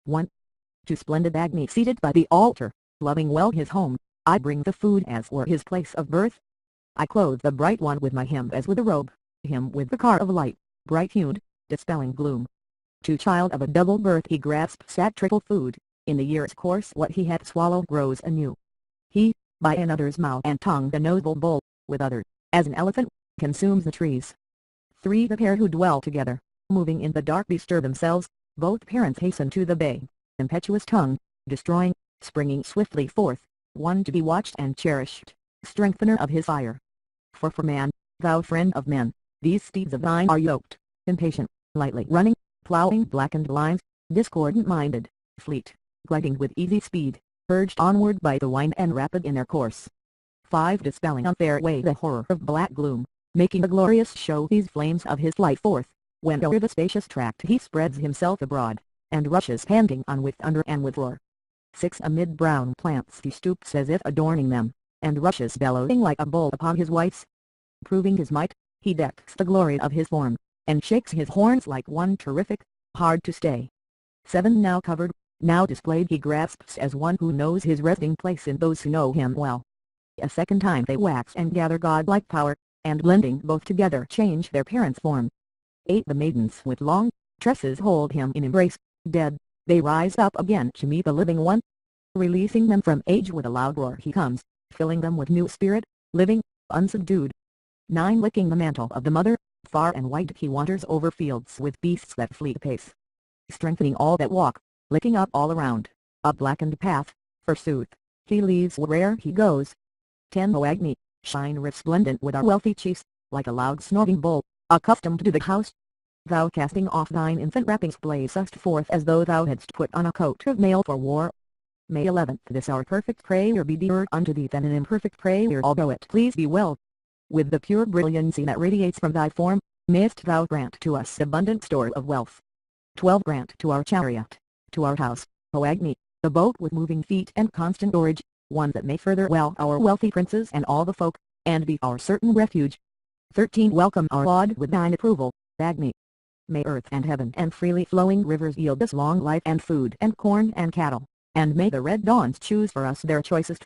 1. To splendid Agni seated by the altar, loving well his home, I bring the food as were his place of birth. I clothe the bright one with my hymn as with a robe, him with the car of light, bright-hued, dispelling gloom. To child of a double birth he grasps at trickle food, in the year's course what he had swallowed grows anew. He, by another's mouth and tongue the noble bull, with other, as an elephant, consumes the trees. 3. The pair who dwell together, moving in the dark bestir themselves, both parents hasten to the bay, impetuous tongue, destroying, springing swiftly forth, one to be watched and cherished, strengthener of his fire. For man, thou friend of men, these steeds of thine are yoked, impatient, lightly running, plowing blackened lines, discordant-minded, fleet, gliding with easy speed, urged onward by the wind and rapid in their course. 5. Dispelling on their way the horror of black gloom, making a glorious show these flames of his flight forth, when o'er the spacious tract he spreads himself abroad, and rushes panting on with thunder and with roar. 6. Amid brown plants he stoops as if adorning them, and rushes bellowing like a bull upon his whites. Proving his might, he decks the glory of his form, and shakes his horns like one terrific, hard to stay. 7. Now covered, now displayed he grasps as one who knows his resting place in those who know him well. A second time they wax and gather godlike power, and blending both together change their parents' form. 8. The maidens with long tresses hold him in embrace, dead, they rise up again to meet the living one. Releasing them from age with a loud roar he comes, filling them with new spirit, living, unsubdued. 9. Licking the mantle of the mother, far and wide he wanders over fields with beasts that flee apace, strengthening all that walk, licking up all around, a blackened path, forsooth, he leaves where'er he goes. 10. O Agni, shine resplendent with our wealthy chiefs, like a loud snorting bull, accustomed to the house. Thou casting off thine infant wrappings blazest forth as though thou hadst put on a coat of mail for war. May 11th. This our perfect prayer be dearer unto thee than an imperfect prayer, although it please thee well. With the pure brilliancy that radiates from thy form, mayest thou grant to us abundant store of wealth. 12. Grant to our chariot, to our house, O Agni, the boat with moving feet and constant storage, one that may further well our wealthy princes and all the folk, and be our certain refuge. 13. Welcome our laud with thine approval, Agni. May earth and heaven and freely flowing rivers yield us long life and food and corn and cattle, and may the red dawns choose for us their choicest,